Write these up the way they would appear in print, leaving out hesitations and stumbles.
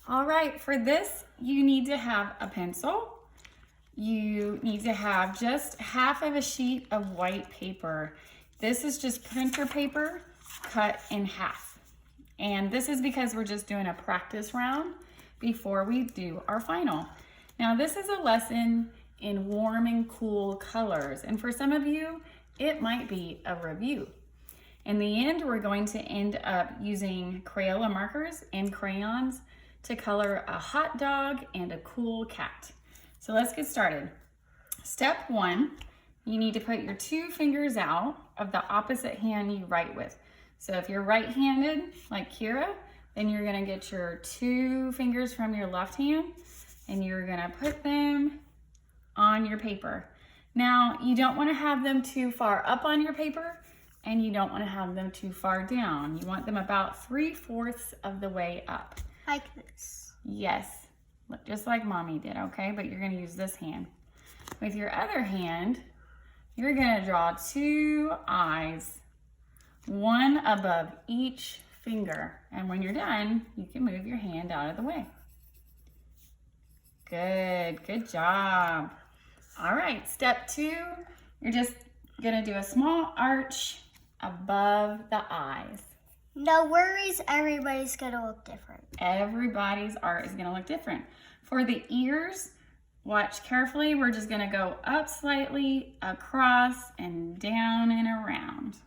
All right, for this, you need to have a pencil. You need to have just half of a sheet of white paper. This is just printer paper cut in half. And this is because we're just doing a practice round before we do our final. Now, this is a lesson in warm and cool colors. And for some of you, it might be a review. In the end, we're going to end up using Crayola markers and crayons to color a hot dog and a cool cat. So let's get started. Step 1, you need to put your 2 fingers out of the opposite hand you write with. So if you're right-handed, like Kira, then you're gonna get your 2 fingers from your left hand and you're gonna put them on your paper. Now, you don't wanna have them too far up on your paper and you don't wanna have them too far down. You want them about 3/4 of the way up. Like this. Yes, just like mommy did, okay? But you're gonna use this hand. With your other hand, you're gonna draw 2 eyes, one above each finger. And when you're done, you can move your hand out of the way. Good job. All right, step 2, you're just gonna do a small arch above the eyes. No worries, everybody's gonna look different. Everybody's art is gonna look different. For the ears, watch carefully. We're just gonna go up slightly, across, and down and around.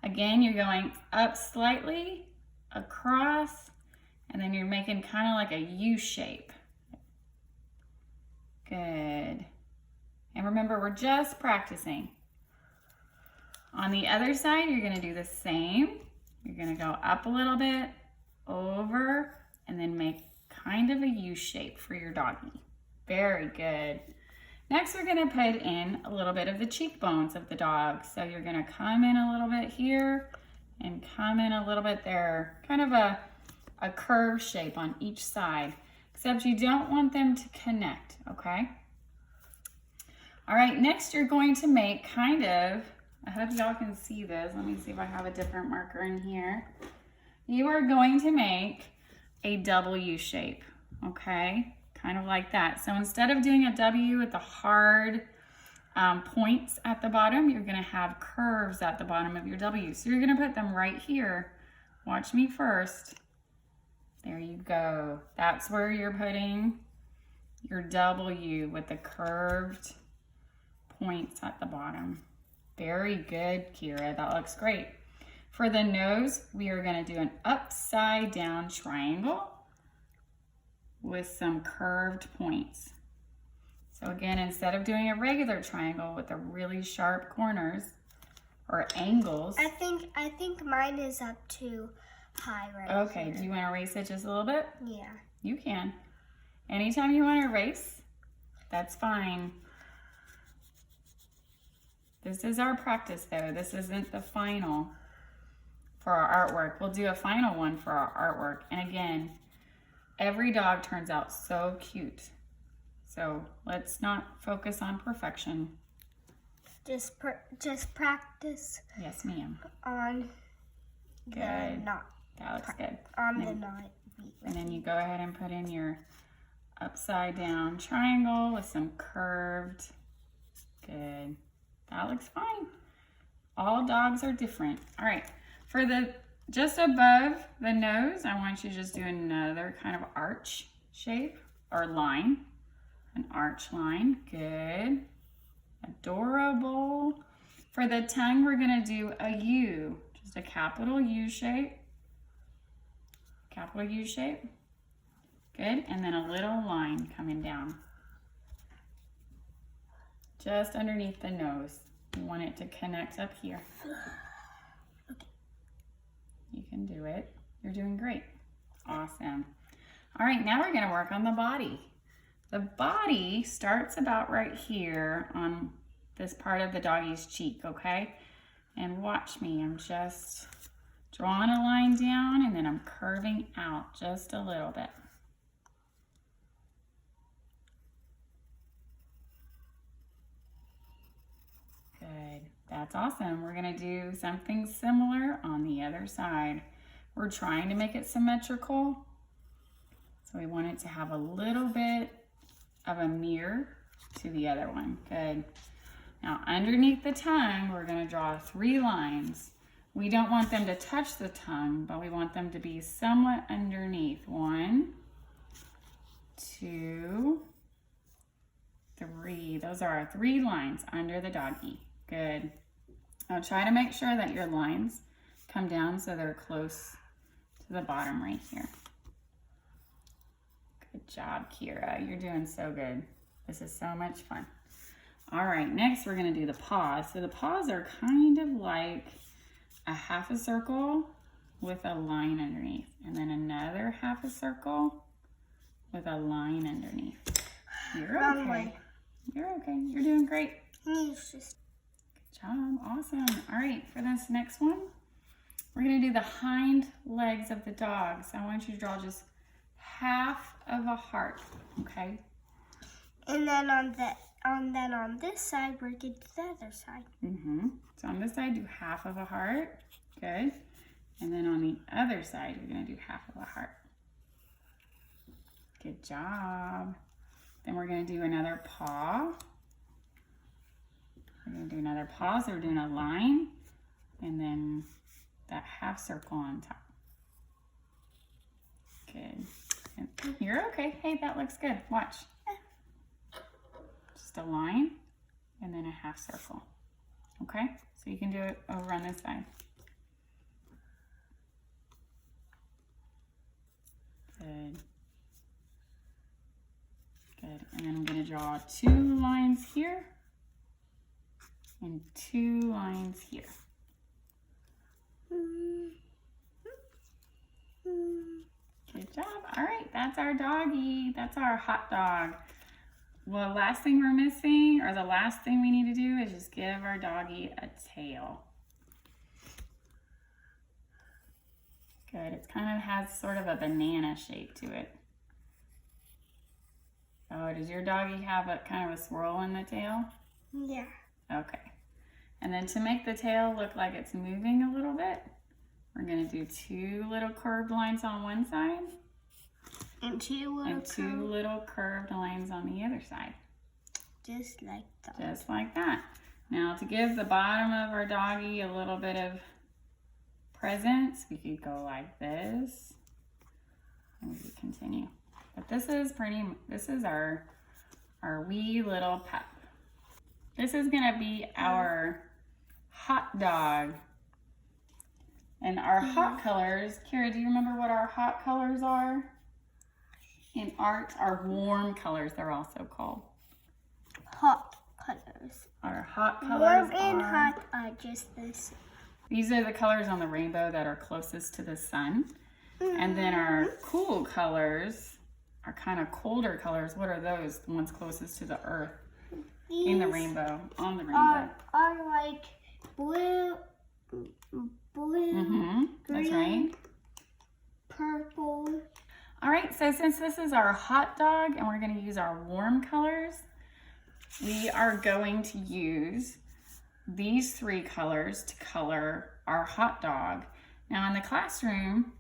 Again, you're going up slightly, across, and then you're making kind of like a U shape. Good. And remember, we're just practicing. On the other side, you're gonna do the same. You're gonna go up a little bit, over, and then make kind of a U shape for your doggy. Very good. Next, we're gonna put in a little bit of the cheekbones of the dog. So you're gonna come in a little bit here and come in a little bit there. Kind of a curve shape on each side, except you don't want them to connect, okay? All right, next you're going to make kind of, I hope y'all can see this. Let me see if I have a different marker in here. You are going to make a W shape, okay? Kind of like that. So instead of doing a W with the hard points at the bottom, you're gonna have curves at the bottom of your W. So you're gonna put them right here. Watch me first. There you go. That's where you're putting your W with the curved points at the bottom. Very good, Kira. That looks great. For the nose, we are going to do an upside down triangle with some curved points. So again, instead of doing a regular triangle with the really sharp corners or angles. I think mine is up too high right Okay, here. do you want to erase it just a little bit? Yeah. You can. Anytime you want to erase, that's fine. This is our practice though. This isn't the final for our artwork. We'll do a final one for our artwork. And again, every dog turns out so cute. So let's not focus on perfection. Just practice. Yes, ma'am. On Good. the knot. That looks good. On the knot. And then you go ahead and put in your upside down triangle with some curved. Good. That looks fine. All dogs are different. All right, for the just above the nose, I want you to just do another kind of arch shape or line, an arch line. Good, adorable. For the tongue, we're gonna do a U, just a capital U shape. Capital U shape. Good, and then a little line coming down. Just underneath the nose. You want it to connect up here. Okay. You can do it. You're doing great. Awesome. All right, now we're gonna work on the body. The body starts about right here on this part of the doggy's cheek, okay? And watch me, I'm just drawing a line down and then I'm curving out just a little bit. Good. That's awesome. We're going to do something similar on the other side. We're trying to make it symmetrical. So we want it to have a little bit of a mirror to the other one. Good. Now underneath the tongue, we're going to draw 3 lines. We don't want them to touch the tongue, but we want them to be somewhat underneath. 1, 2, 3. Those are our 3 lines under the doggy. Good. Now try to make sure that your lines come down so they're close to the bottom right here. Good job, Kira. You're doing so good. This is so much fun. All right, next we're going to do the paws. So the paws are kind of like a half a circle with a line underneath, and then another half a circle with a line underneath. You're okay. You're okay. You're doing great. Good job. Awesome. All right, for this next one, we're going to do the hind legs of the dog. So I want you to draw just half of a heart, okay? And then on this side, we're going to do the other side. So on this side, do half of a heart. Good. And then on the other side, you're going to do half of a heart. Good job. Then we're going to do another paw. We're going to do another paw, so we're doing a line. And then that half circle on top. Good. And you're okay. Hey, that looks good. Watch. Just a line and then a half circle. Okay? So you can do it over on this side. Good. Good. And then I'm going to draw 2 lines here and 2 lines here. Good job. All right, that's our doggy. That's our hot dog. Well, the last thing we're missing, or the last thing we need to do, is just give our doggy a tail. Good. It kind of has sort of a banana shape to it. Oh, does your doggy have a kind of a swirl in the tail? Yeah. Okay. And then to make the tail look like it's moving a little bit, we're going to do 2 little curved lines on one side. And 2 little curved lines on the other side. Just like that. Just like that. Now to give the bottom of our doggy a little bit of presence, we could go like this. And we could continue. But this is our wee little pup. This is gonna be our hot dog. And our hot colors, Kira, do you remember what our hot colors are? In art, our warm colors, they're also called. Hot colors. Our hot colors Warm and hot are just this. These are the colors on the rainbow that are closest to the sun. And then our cool colors, our kind of colder colors, what are those? The ones closest to the earth in the rainbow, on the rainbow. Are like blue, That's green, right. Purple. All right, so since this is our hot dog and we're going to use our warm colors, we are going to use these 3 colors to color our hot dog. Now in the classroom,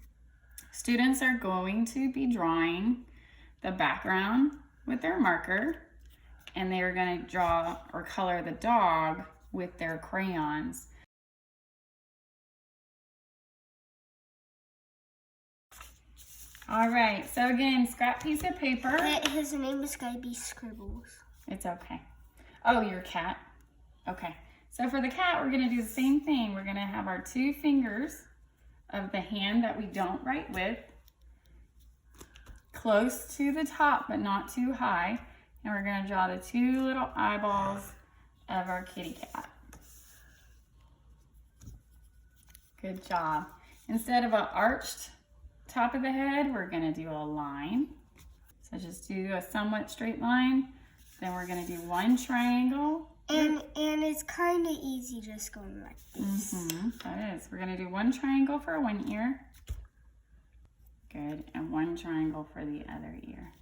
students are going to be drawing the background with their marker, and they are going to draw or color the dog with their crayons. All right, so again, scrap piece of paper. His name is going to be Scribbles. It's okay. Oh, your cat? Okay. So for the cat, we're going to do the same thing. We're going to have our 2 fingers of the hand that we don't write with close to the top, but not too high. And we're going to draw the 2 little eyeballs of our kitty cat. Good job. Instead of an arched top of the head, we're going to do a line. So just do a somewhat straight line. Then we're going to do 1 triangle. And it's kind of easy just going like this. That is. We're going to do 1 triangle for one ear. Good. And 1 triangle for the other ear.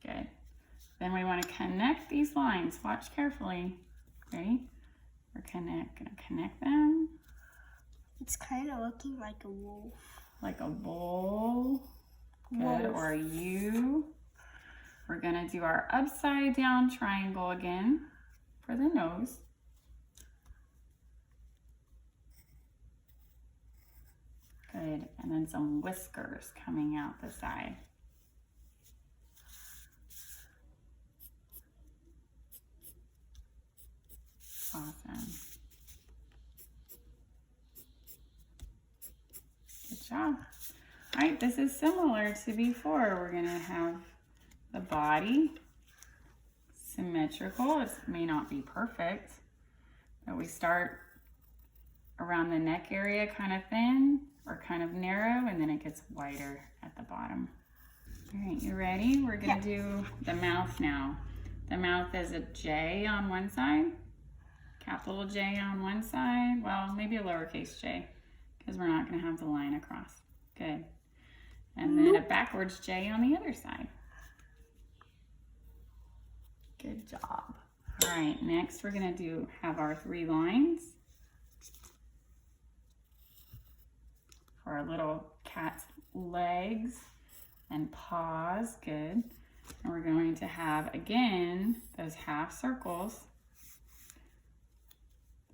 Good. Then we want to connect these lines. Watch carefully. Ready? We're going to connect them. It's kind of looking like a wolf. like a bowl. Good, or a U. We're gonna do our upside down triangle again for the nose. Good, and then some whiskers coming out the side. Awesome. Good job. All right, this is similar to before. We're gonna have the body symmetrical. It may not be perfect, but we start around the neck area kind of thin or kind of narrow, and then it gets wider at the bottom. All right, you ready? We're gonna do the mouth now. The mouth is a J on one side, capital J on one side, well, maybe a lowercase j, because we're not gonna have the line across. Good. And then a backwards J on the other side. Good job. All right, next we're gonna have our 3 lines for our little cat's legs and paws. Good. And we're going to have, again, those half circles.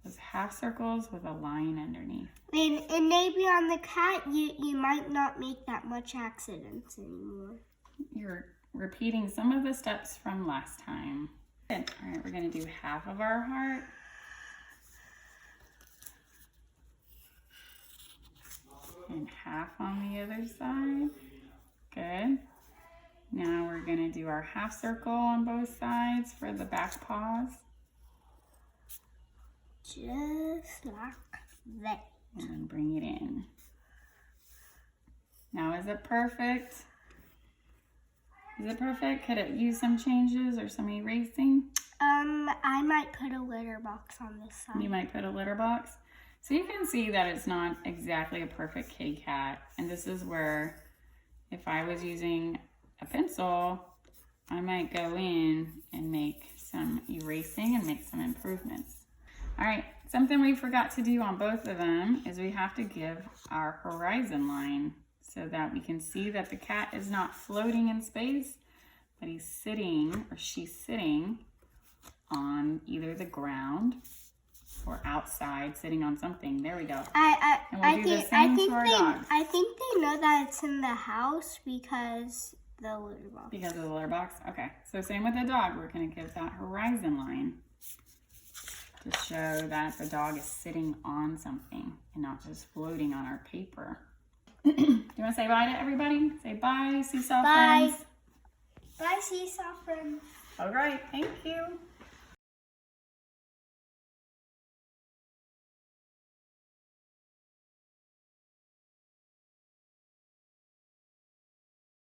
Those half circles with a line underneath. And maybe on the cat, you might not make that much accidents anymore. You're repeating some of the steps from last time. Good. All right, we're gonna do half of our heart. And half on the other side. Good. Now we're gonna do our half circle on both sides for the back paws. Just like that. And then bring it in. Now, is it perfect? Is it perfect? Could it use some changes or some erasing? I might put a litter box on this side. You might put a litter box. So you can see that it's not exactly a perfect K-cat. And this is where, if I was using a pencil, I might go in and make some erasing and make some improvements. All right, something we forgot to do on both of them is we have to give our horizon line so that we can see that the cat is not floating in space, but he's sitting or she's sitting on either the ground or outside, sitting on something. There we go. And we'll do the same to our dogs. I think they know that it's in the house because the litter box. Because of the litter box? Okay, so same with the dog. We're gonna give that horizon line to show that the dog is sitting on something and not just floating on our paper. Do you want to say bye to everybody? Say bye, Seesaw friends. Bye, Seesaw friends. All right, thank you.